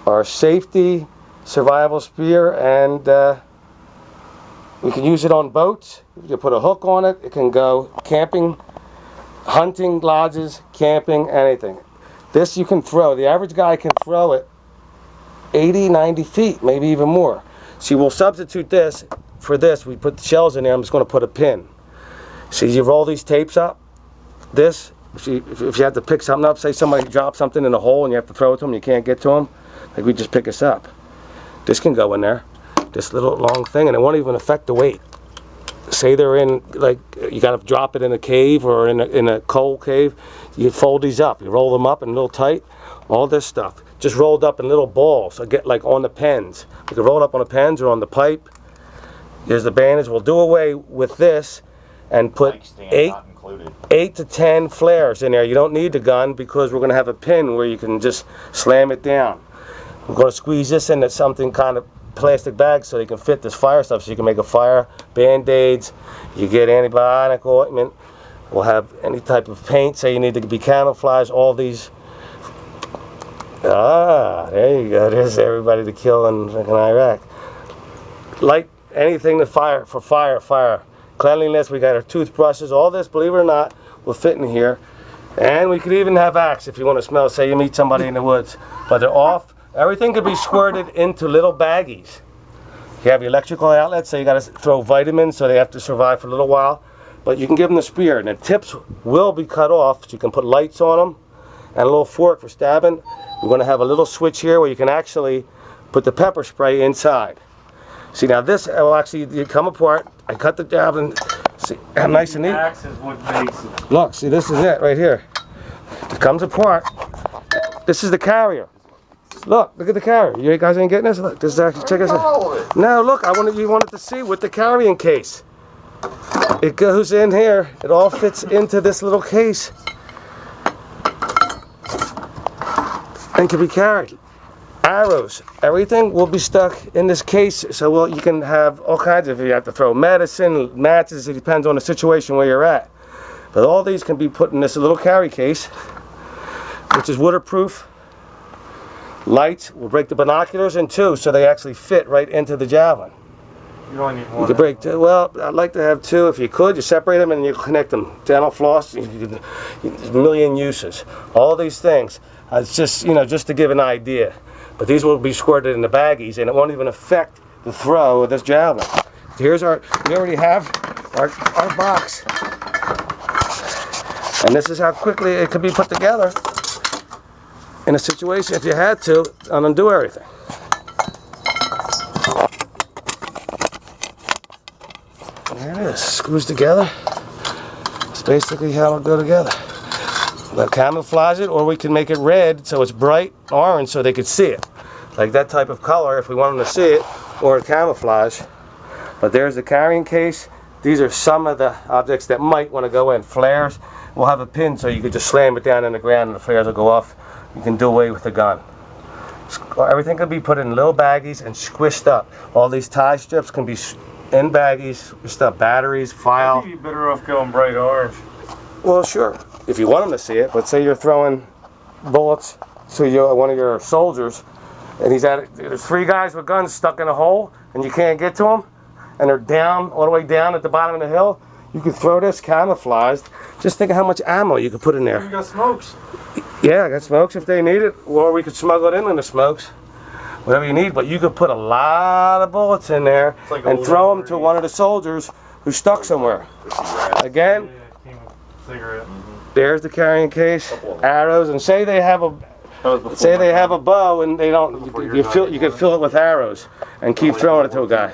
our safety survival spear, and we can use it on boats. You can put a hook on it. It can go camping, hunting lodges, camping, anything. This you can throw. The average guy can throw it 80, 90 feet, maybe even more. See, we'll substitute this for this. We put the shells in there. I'm just going to put a pin. See, you roll these tapes up. This, if you have to pick something up, say somebody dropped something in a hole and you have to throw it to them, you can't get to them, like we just pick this up. This can go in there, this little long thing, and it won't even affect the weight. Say they're in, like, you got to drop it in a cave or in a coal cave, you fold these up, you roll them up in a little tight, all this stuff, just rolled up in little balls. So get like on the pens. You can roll it up on the pens or on the pipe. Here's the bandage. We'll do away with this and put 8 to 10 flares in there. You don't need the gun because we're going to have a pin where you can just slam it down. We're going to squeeze this into something kind of plastic bag so you can fit this fire stuff, so you can make a fire, band-aids, you get antibiotic ointment, we'll have any type of paint, say you need to be camouflaged, all these. There you go, there's everybody to kill in Iraq. Light anything to fire, for fire. Cleanliness, we got our toothbrushes, all this, believe it or not, will fit in here. And we could even have axe if you want to smell, say you meet somebody in the woods. But they're off. Everything could be squirted into little baggies. You have your electrical outlets, so you got to throw vitamins, so they have to survive for a little while. But you can give them the spear, and the tips will be cut off, so you can put lights on them, and a little fork for stabbing. We're going to have a little switch here where you can actually put the pepper spray inside. See, now this will actually come apart. I cut the javelin. See how nice and neat. Axe is what makes it. Look, see, this is it right here. It comes apart. This is the carrier. Look at the carrier. You guys ain't getting this? Look, this is actually, check this out. No, look, you wanted to see with the carrying case. It goes in here. It all fits into this little case and can be carried. Arrows, everything will be stuck in this case, so you can have all kinds of, you have to throw medicine, matches, it depends on the situation where you're at. But all these can be put in this little carry case, which is waterproof. Lights, we'll break the binoculars in two so they actually fit right into the javelin. You only need one. You can break two. Well, I'd like to have two. If you could, you separate them and you connect them. Dental floss, a million uses. All these things. It's just, just to give an idea. But these will be squirted in the baggies, and it won't even affect the throw of this javelin. Here's we already have our box. And this is how quickly it could be put together in a situation if you had to undo everything. There it is, screws together. It's basically how it'll go together. We'll camouflage it, or we can make it red so it's bright orange so they could see it. Like that type of color if we want them to see it, or camouflage. But there's the carrying case. These are some of the objects that might want to go in. Flares, we'll have a pin so you could just slam it down in the ground and the flares will go off. You can do away with the gun. Everything can be put in little baggies and squished up. All these tie strips can be in baggies, stuff, batteries, file. I think you're better off going bright orange. Well, sure, if you want them to see it, but say you're throwing bullets to one of your soldiers, and there's 3 guys with guns stuck in a hole, and you can't get to them, and they're down, all the way down at the bottom of the hill, you can throw this camouflaged. Just think of how much ammo you could put in there. You got smokes. Yeah, I got smokes if they need it, or we could smuggle it in the smokes. Whatever you need, but you could put a lot of bullets in there and throw them to one of the soldiers who's stuck somewhere. Again, there's the carrying case, arrows, and say they have a bow and they don't. You can fill it with arrows and keep throwing it to a guy.